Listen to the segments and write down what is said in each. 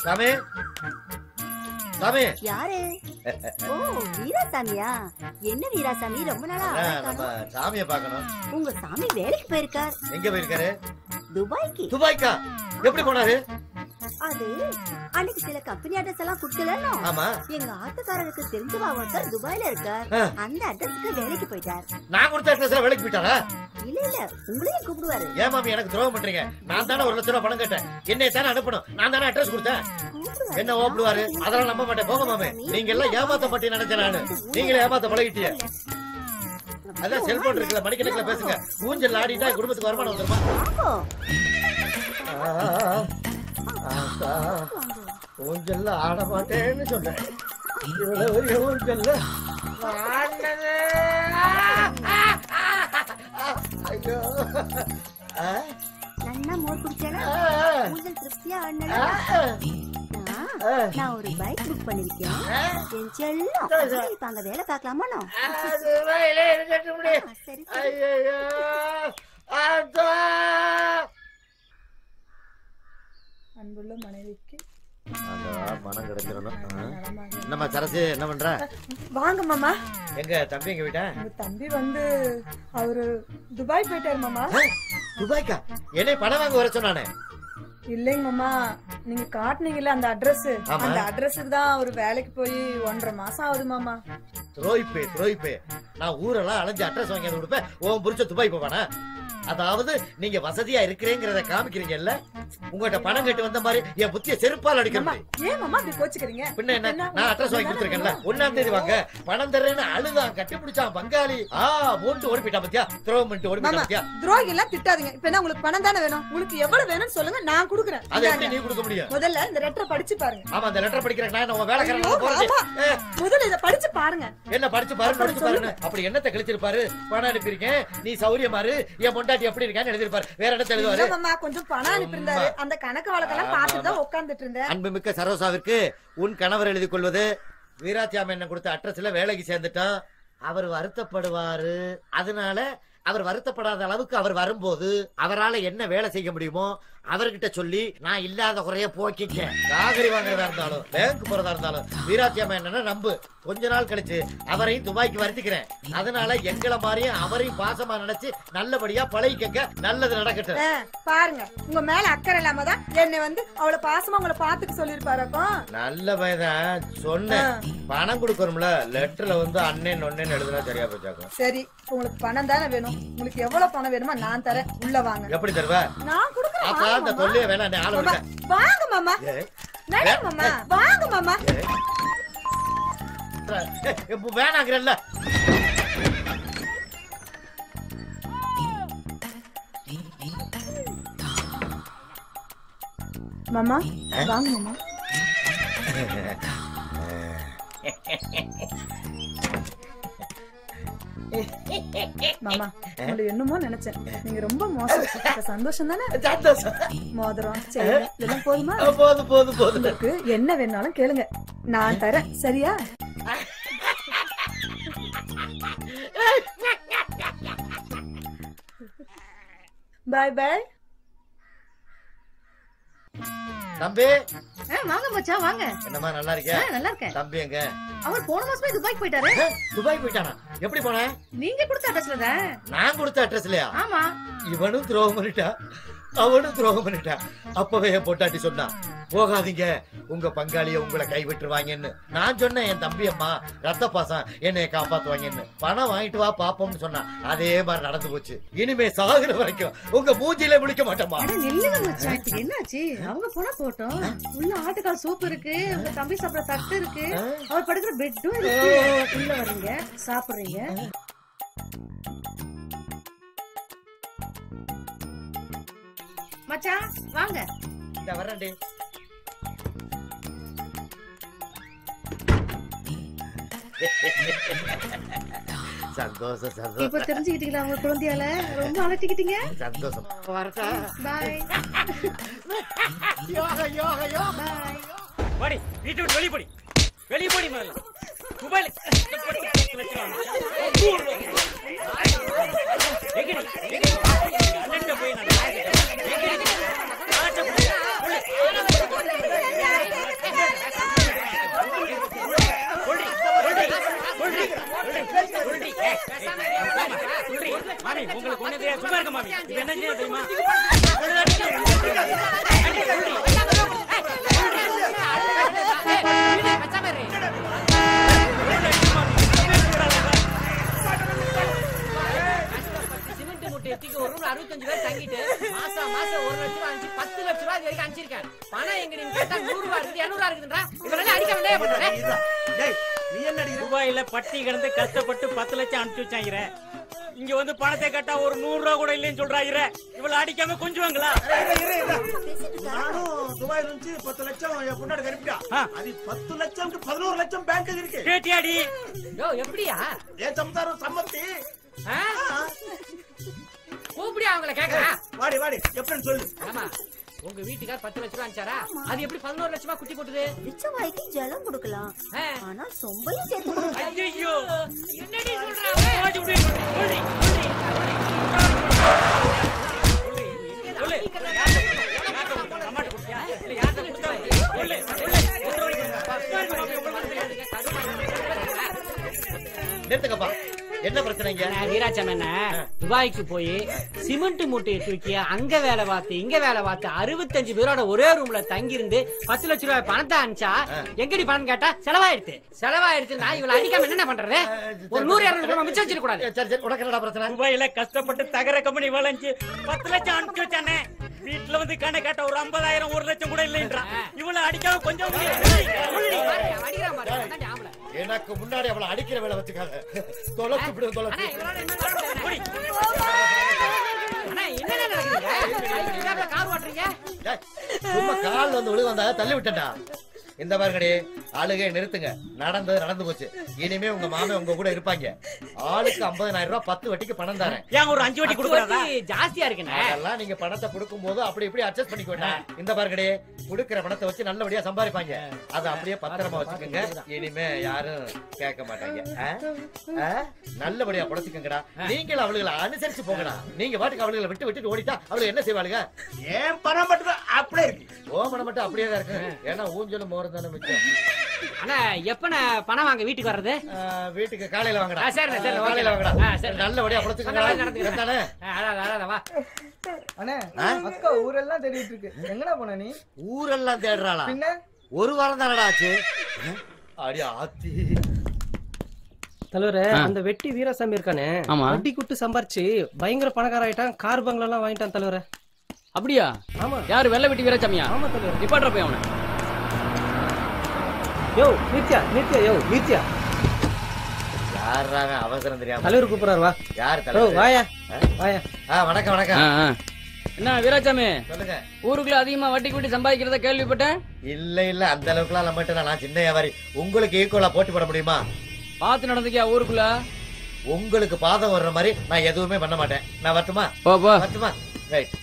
சாமி சாமி. யாரு? ஓ வீராசாமியா? என்ன வீராசாமி ரொம்ப நாளா நம்ம சாமியை பார்க்கணும். உங்க சாமி வேலைக்கு போயிருக்கார். எங்க போயிருக்காரு? துபாய்க்கு. துபாய்க்கா? எப்படி போனாரு? அது அன்னைக்கு சில கம்பெனி அட்ரஸ் எல்லாம் குடுக்கலன்னு. ஆமா. எங்க ஆத்துக்காரருக்கு தெரிஞ்சவா ஒருத்தர் துபாயில இருக்கார். அந்த அட்ரஸ்க்கு வேலைக்கு போயிட்டார். நான் கொடுத்த அட்ரஸ்ல வேலைக்கு போயிட்டாரா? இல்ல இல்ல உங்களையும் கூப்பிடுவாரு. ஏன் மாமி எனக்கு துரோகம் பண்றீங்க? நான் தானே 1 லட்சம் ரூபாய் பணம் கேட்டேன். என்னைய தானே அனுப்பணும். நான் தானே அட்ரஸ் கொடுத்தேன். என்ன ஓப்பிடுவாரு? அதெல்லாம் நம்ப மாட்டேன். போக மாமே. நீங்க எல்லாம் ஏமாத்த பட்டி நினைச்சேன் நானு. நீங்களே ஏமாத்த பழகிட்டீங்க. அதான் செல்போன் இருக்குல்ல, மணிக்கணக்கில் பேசுங்க. ஊஞ்சல் ஆடிட்டா குடும்பத்துக்கு வருமானம் வந்துருமா? ஊஞ்சல்ல ஆட மாட்டேன்னு சொன்னேன். இவ்வளவு ஊஞ்சல்ல ஐயோ. நன்னா மோர் குடிச்சேனா? ஊஞ்சல் திருப்தியா ஆடுனா? நான் ஒரு பைக் புக் பண்ணிருக்கேன். என் செல்லம் இப்ப அங்க வேலை பார்க்கலாமா? சரி அன்புள்ள மனைவிக்கு மனம் கிடைச்சிடணும். என்னம்மா சரசு, என்ன பண்ற? வாங்க மாமா. எங்க தம்பி எங்க வீட்டா? உங்க தம்பி வந்து அவரு துபாய் போயிட்டாரு மாமா. துபாய்க்கா? என்னை பணம் வாங்க வர சொன்னானே. இல்லைங்க மாமா, நீங்க காட்டுனீங்கல்ல அந்த அட்ரஸ், அந்த அட்ரஸுக்கு தான் அவரு வேலைக்கு போய் 1.5 மாசம் ஆகுது மாமா. துரோயிப்பே. நான் ஊரெல்லாம் அலைஞ்சு அட்ரஸ் வாங்கி கொடுப்பேன். உன் புரிச்ச துபாய் போவானா? அதாவது நீங்க வசதியா இருக்கிறேங்கிறத காமிக்கிறீங்கல்ல. உங்ககிட்ட பணம் கேட்டு வந்த மாதிரி என் புத்திய செருப்பால் அடிக்கிறேன். ஏன் மாமா இப்படி கோச்சுக்கிறீங்க? பின்ன என்ன, நான் அட்ரஸ் வாங்கி கொடுத்துருக்கேன்ல. 1ஆம் தேதி வாங்க பணம் தர்றேன்னு அழுதான், கட்டி பிடிச்சான் பங்காளி. மூண்டு ஓடி போயிட்டா பத்தியா? துரோகம் பண்ணிட்டு ஓடி போயிட்டா பத்தியா? துரோகி எல்லாம் திட்டாதீங்க. இப்ப என்ன உங்களுக்கு பணம் தானே வேணும்? உங்களுக்கு எவ்வளவு வேணும்னு சொல்லுங்க, நான் கொடுக்குறேன். அதை எப்படி நீ கொடுக்க முடியும்? முதல்ல இந்த லெட்டரை படிச்சு பாருங்க. ஆமா, இந்த லெட்டர் படிக்கிறேன். நான் உன் வேலைக்காரன் போறேன். முதல்ல இத படிச்சு பாருங்க. என்ன படிச்சு பாருங்க. அப்படி என்னத்தை கழிச்சிருப்பாரு? பணம் அனுப்பியிருக்கேன், நீ சௌரியமா இரு, என் பொண்டாட்டி எப்படி இருக்கான்னு எழுதிருப்பாரு. வேற என்ன எழுதுவாரு? மாமா கொஞ்சம் பணம் அனுப்பியிருந்தாரு. அந்த கணக்கு வழக்கெல்லாம் பார்த்துட்டு தான் உட்கார்ந்துட்டு இருந்தேன். அன்புமிக்க சரோசாவிற்கு உன் கணவர் எழுதி கொள்வது. வீராசாமி என்ன கொடுத்த அட்ரஸ்ல வேலைக்கு சேர்ந்துட்டான். அவர் வருத்தப்படுவாரு. அதனால அவர் வருத்தப்படாத அளவுக்கு அவர் வரும்போது அவரால் என்ன வேலை செய்ய முடியுமோ அவர்கிட்ட சொல்லி நான் இல்லாத குறைய போக்கிட்டேன். காகரி வாங்குறதா இருந்தாலும் பேங்க் போறதா இருந்தாலும் வீராசாமி என்ன நம்பு. கொஞ்ச நாள் கழிச்சு அவரையும் துபாய்க்கு வருத்திக்கிறேன். அதனால எங்களை மாதிரியும் அவரையும் பாசமா நினைச்சு நல்லபடியா பழகிக்க. நல்லது நடக்கட்டும். பாருங்க, உங்க மேல அக்கறை இல்லாம தான் என்னை வந்து அவ்வளவு பாசமா உங்களை பாத்துக்க சொல்லிருப்பாருக்கும். நல்ல பையன் சொன்னேன். பணம் கொடுக்கணும்ல. லெட்டர்ல வந்து அண்ணன் ஒன்னேன்னு எழுதுனா சரியா போச்சாக்கும். சரி, உங்களுக்கு பணம் தானே வேணும். உங்களுக்கு எவ்வளவு பணம் வேணுமா நான் தரேன். உள்ள வாங்க. எப்படி தருவ? நான் கொடுக்குறேன். அந்த தொல்லைய வேணா ஆள விடுங்க. வாங்க மாமா. நட மாமா. வாங்க மாமா. வேணாங்கறல்ல. மாமா வாங்க மாமா. மாமா உங்களை என்னமோ நினைச்சேன். நீங்க ரொம்ப மோசம். சந்தோஷம் தானே? மோதிரம் செயின் இதெல்லாம் போதுமா? போதும். உங்களுக்கு என்ன வேணாலும் கேளுங்க, நான் தரேன். சரியா? பாய் பாய். தம்பி வாங்க மச்சான் வாங்க. என்னமா நல்லா இருக்கியா? நல்லா இருக்கேன். தம்பி எங்க? அவர் போன மாசமே துபாய்க்கு போயிட்டாரு. துபாய் போயிட்டானா? எப்படி போன? நீங்க கொடுத்த அட்ரஸ்ல தான். நான் கொடுத்த அட்ரஸ்லயா? ஆமா. இவனும் துரோகம் பண்ணிட்டா, அவனும் துரோகம் பண்ணிட்டா. அப்பவே என் பொட்டாட்டி சொன்னா போகாதீங்க, உங்க பங்காளிய உங்களை கைவிட்டுருவாங்கன்னு. நான் சொன்னேன் என் தம்பி அம்மா ரத்த பாசம் என்னைய காப்பாத்துவாங்கன்னு. பணம் வாங்கிட்டு வா பாப்போம்னு சொன்னா. அதே மாதிரி நடந்து போச்சு. இனிமே சாகுற வரைக்கும் உங்க மூஞ்சில முழிக்க மாட்டோமா? நில்லுங்க மச்சான், என்னாச்சு? அவங்க போனா போட்டோம். உள்ள ஆட்டுக்கால் சூப் இருக்கு, உங்க தம்பி சாப்பிட தட்டு இருக்கு, அவர் படுக்கிற பெட்டும் இருக்கு. உள்ள வர்றீங்க, சாப்பிடுறீங்க. மச்சான் வாங்க. இந்த வரேன்டி. சந்தோஷம். இப்ப தெரிஞ்சுக்கிட்டீங்களா உங்க குழந்தையால? ரொம்ப அலட்டிக்கிட்டீங்க. சந்தோஷம். வரட்டா? பாய். யோகா. பாய். வாடி, வீட்டை விட்டு வெளியே போடி. வெளியே போடி மேல. மொபைல் போய் என்ன செய்ய தெரியுமா? சிமெண்ட் மூட்டை எத்திக்கு ஒரு ரூம் 65 பேர் தங்கிட்டு மாசம் 1 லட்சம் ரூபாய் 10 லட்சம் ரூபாய் வரைக்கும் அனுப்பிச்சிருக்கேன். பணம் எங்க நீங்க கேட்டா 100 ரூபாய் இருக்குது 200 ரூபாய் இருக்குன்றா. இவரெல்லாம் அடிக்க வேண்டிய பண்றேன். நீ என்ன அடிக்கிற? துபாயில பட்டி கிடந்து கஷ்டப்பட்டு 10 லட்சம் அனுப்பிச்சு வச்சாங்க. இங்க வந்து பணத்தை கேட்டா ஒரு 100 ரூபாய் கூட இல்லைன்னு சொல்றாங்க. இவள அடிக்காம கொஞ்சுவாங்களா? நானும் துபாயில இருந்து 10 லட்சம் என் பொண்ணாடி கறிப்பிட்டா. அது 10 லட்சம் 11 லட்சம் பேங்க் இருக்கு. கேட்டியாடி? யோ எப்படியா? ஏன் சம்சாரம் சம்மத்தி? கூப்பிடியா அவங்கள கேக்குறா? வாடி வாடி எப்படின்னு சொல்லு. ஆமா உங்க வீட்டுக்கார் 10 லட்சம் ரூபாய் அனுப்பிச்சாரா? அது எப்படி 11 லட்சமா குட்டி போட்டுது? பிச்சைவாய்க்கு ஜலம் கொடுக்கலாம் ஆனா சொம்பையும் சேர்த்து கொடுக்கலாம். ஐயோ என்னடி சொல்றாங்க? ஓடி ஓடி ஓடி நிறுத்துக்கப்பா. என்ன பிரச்சனைங்க? வீராச்சம் என்ன துபாய்க்கு போய் சிமெண்ட் மூட்டையை தூக்கி அங்க வேலை பார்த்து இங்க வேலை பார்த்து 65 பேரோட ஒரே ரூம்ல தங்கி இருந்து 10 லட்சம் ரூபாய் பணத்தை அனுப்பிச்சா எங்கடி பணம் கேட்டா செலவாயிடுச்சு. நான் இவளை அடிக்காம என்ன பண்றது? ஒரு 100-200 ரூபாய் மிச்சம் வச்சிருக்க கூடாது. சரி சரி உனக்கு என்னடா பிரச்சனை? துபாயில கஷ்டப்பட்டு தகர கம்பெனி வளைஞ்சு 10 லட்சம் அனுப்பிச்சு வச்சானே. வீட்டுல வந்து கண்ணை கேட்ட ஒரு 50,000 1 லட்சம் கூட இல்லைன்றான். இவளை அடிக்காம கொஞ்சம் எனக்கு முன்னாடி அவளை அடிக்கிற வேலை வச்சுக்காத. தொலைச்சு விடு தொலைச்சு. சும்மா கால் வந்து விழுக வந்தா தள்ளி விட்டா. இந்த பாருங்கடி ஆளுகை நிறுத்துங்க. நடந்து போச்சு. இனிமே உங்க மாமே உங்க கூட இருப்பாங்க. ஆளுக்கு 50,000 ரூபாய் 10 வட்டிக்கு பணம் தரேன். ஏன் ஒரு 5 வட்டி கொடுக்கறதா? ஜாஸ்தியா இருக்குண்ணே. அதெல்லாம் நீங்க பணத்தை கொடுக்கும் போது அப்படி இப்படி அட்ஜஸ்ட் பண்ணிக்க வேண்டாம். இந்த பாருங்கடி குடுக்கிற பணத்தை வச்சு நல்லபடியா சம்பாதிப்பாங்க. அதை அப்படியே பத்திரமா வச்சுக்கோங்க. இனிமே யாரும் கேட்க மாட்டாங்க. நல்லபடியா புடச்சுக்கங்கடா. நீங்களும் அவளுகளை அனுசரிச்சு போங்கடா. நீங்க பாட்டுக்கு அவளுகளை விட்டு ஓடிட்டா அவளுக்கு என்ன செய்வாளுங்க? ஏன் பணம் மட்டும் அப்படியே இருக்கு. ஓ பணம் மட்டும் அப்படியே தான் இருக்கு. ஏன்னா ஊஞ்சலும் மோரம் தானே மிச்சம். ஆனா எப்ப பணம் வாங்க வீட்டுக்கு வர்றது? வீட்டுக்கு காலையில வாங்கடா. சரி காலையில வாங்கடா. நல்லபடியா புடச்சுக்கங்கடா. அண்ணே அக்கா ஊரெல்லாம் தேடிட்டு இருக்கு. எங்கடா போன நீ? ஊரெல்லாம் தேடுறாளா? பின்ன ஒரு வாரம் தானடா ஆச்சு. அடி ஆத்தி. தலைவரே அந்த வெட்டி வீராசாமி இருக்கானே வட்டி குட்டு சம்பாரிச்சு பயங்கர பணக்கார ஆயிட்டான். கார் பங்களா எல்லாம் வாங்கிட்டான் தலைவரே. அப்படியா? ஆமா. யாரு வெள்ள வெட்டி வீராசாமியா? ஆமா தலைவர். நிப்பாட்ற போய் அவனை. யோ நித்யா யாரா அவசரம் தெரியாம தலைவர் கூப்பிடுறாரு. வா. யார் தலைவர்? வாயா. வணக்கம். என்ன வீராசாமி சொல்லுங்க. ஊருக்குள்ள அதிகமா வட்டி கூட்டி சம்பாதிக்கிறத கேள்விப்பட்டேன். இல்ல அந்த அளவுக்கு எல்லாம் நம்மகிட்ட நான் சின்ன வியாபாரி. உங்களுக்கு ஈக்குவலா போட்டி போட முடியுமா? பாத்து நடந்துக்கியா ஊருக்குள்ள? உங்களுக்கு பாதம் வர்ற மாதிரி நான் எதுவுமே பண்ண மாட்டேன். நான் வரட்டுமா? வரட்டுமா? ரைட்.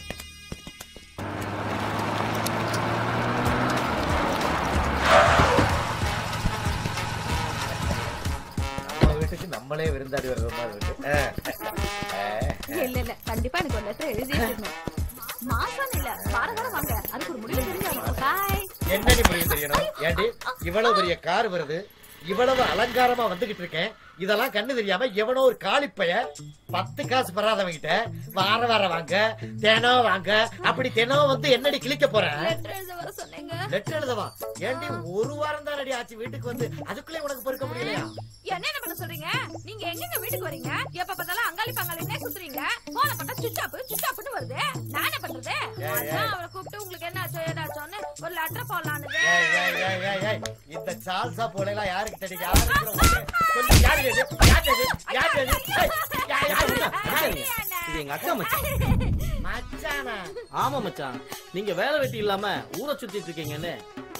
வீட்டுக்கு நம்மளே விருந்தாடி வர்ற மாதிரி இருக்கு. இல்ல கண்டிப்பா எனக்கு ஒரு லெட்டர் எழுதிட்டு மாசம் இல்ல வாரம் வாங்க. அதுக்கு ஒரு முடிவு தெரிஞ்சாங்க. பாய். என்னடி முடிவு தெரியணும்? ஏண்டி இவ்வளவு பெரிய கார் வருது, இவ்வளவு அலங்காரமா வந்துகிட்டு இருக்கேன். இதெல்லாம் கண்ணு தெரியாம எவனோ ஒரு காலிப்பைய 10 காசு பெறாதவங்கிட்ட வார வாங்க தினம் வாங்க அப்படி தினம் வந்து என்னடி கிளிக்க போறேன்? லெட்டர் எழுதவா? ஏண்டி ஒரு வாரம் தான் ஆச்சு வீட்டுக்கு வந்து, அதுக்குள்ளே உனக்கு பொறுக்க முடியலையா? என்ன பண்ண சொல்றீங்க? நீங்க எங்க வீட்டுக்கு வரீங்க? எப்ப பார்த்தாலும் அங்காளி பங்காளினே சுத்துறீங்க. போன பண்ணா சுச்சாப்னு வருது. நான் என்ன பண்றது? அவரை கூப்பிட்டு உங்களுக்கு என்ன ஆச்சோ ஏதாச்சோன்னு ஒரு லெட்டர் போடலான்னு. இந்த சால்சா போலாம் யாருக்கு தெரியும்? யாரு இது எங்க அக்கா மச்சான். மச்சானா? ஆமா மச்சான். நீங்க வேலை வெட்டி இல்லாம ஊரை சுத்திட்டு இருக்கீங்கன்னு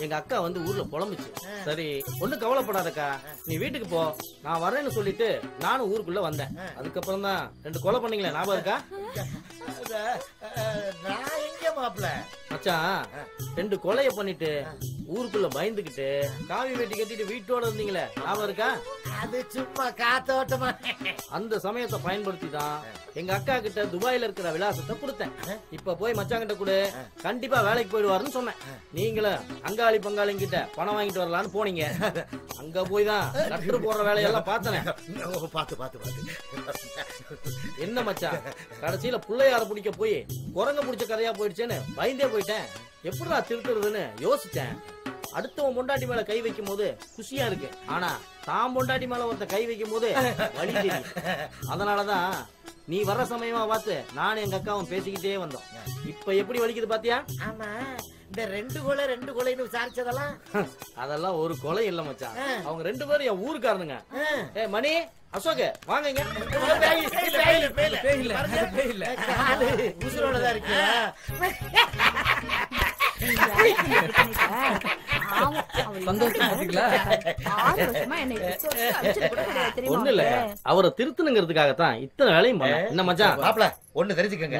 எங்க அக்கா வந்து ஊர்ல புலம்புச்சு. சரி ஒண்ணும் கவலைப்படாதக்கா, நீ வீட்டுக்கு போ, நான் வரேன்னு சொல்லிட்டு நானும் ஊருக்குள்ள வந்தேன். அதுக்கப்புறம் தான் 2 கொலை பண்ணீங்களே, ஞாபகம் இருக்கா? நான் எங்க மாப்பிள்ள மச்சான் 2 கொலைய பண்ணிட்டு ஊருக்குள்ள பயந்துகிட்டு காவி வெட்டி கட்டிட்டு வீட்டோட இருந்தீங்களே ஞாபகம் இருக்கா? அது சும்மா காத்தோட்டமா. அந்த சமயத்தை பயன்படுத்தி தான் எங்க அக்கா கிட்ட துபாயில இருக்கிற விலாசத்தை கொடுத்தேன். இப்ப போய் மச்சாங்கிட்ட கூட கண்டிப்பா வேலைக்கு போயிடுவாருன்னு சொன்னேன். நீங்களும் அங்காளி பங்காளி கிட்ட பணம் வாங்கிட்டு வரலான்னு போனீங்க. அங்க போய் தான் லெட்டர் போடுற வேலையெல்லாம் பார்த்தனே. பாத்து என்ன மச்சான், கடைசியில பிள்ளையார பிடிக்க போய் குரங்க பிடிச்ச கதையா போயிடுச்சேன்னு பயந்தே போயிட்டேன். எப்படிடா திருத்துறதுன்னு யோசிச்சேன். அடுத்தவன் பொண்டாட்டி மேல கை வைக்கும் போது குஷியா இருக்கு, ஆனா தான் பொண்டாட்டி மேல ஒருத்த கை வைக்கும் போது வலி தெரியும். அதனாலதான் நீ வர்ற சமயமா பார்த்து நானும் எங்க அக்காவும் பேசிக்கிட்டே வந்தோம். இப்ப எப்படி வலிக்குது பாத்தியா? ஆமா, இந்த ரெண்டு கொலைன்னு விசாரிச்சதெல்லாம் அதெல்லாம் ஒரு கொலை இல்ல மச்சான். அவங்க 2 பேரும் என் ஊருக்காரனுங்க. ஏ மணி, அசோக் வாங்க. உசுரோடதான் இருக்கு. ஒண்ணு இல்ல, அவரை திருத்தணுங்கிறதுக்காகத்தான் இத்தனை வேலையும் பண்ண. என்ன மச்சான்? மாப்ள ஒண்ணு தெரிஞ்சுக்கங்க,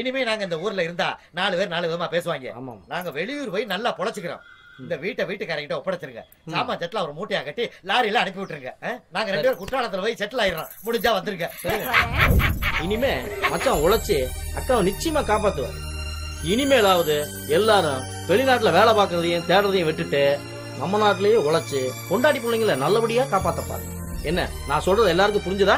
இனிமே நாங்க இந்த ஊர்ல இருந்தா 4 பேர் 4 விதமா பேசுவாங்க. நாங்க வெளியூர் போய் நல்லா பொழைச்சுக்கிறோம். இந்த வீட்டுக்காரங்கிட்ட ஒப்படைச்சிருங்க. சாமா செட்டில் ஒரு மூட்டையா கட்டி லாரியில அனுப்பி விட்டுருங்க. நாங்க 2 பேரும் குற்றாலத்துல போய் செட்டில் ஆயிடுறோம். முடிஞ்சா வந்துருங்க. இனிமே மச்சான் உழைச்சு அக்காவை நிச்சயமா காப்பாத்துவார். இனிமேலாவது எல்லாரும் வெளிநாட்டுல வேலை பார்க்கறதையும் தேடுறதையும் விட்டுட்டு நம்ம நாட்டிலேயே உழைச்சு பொண்டாட்டி பிள்ளைங்களை நல்லபடியா காப்பாத்தப்பாரு. என்ன நான் சொல்றது எல்லாருக்கும் புரிஞ்சுதா?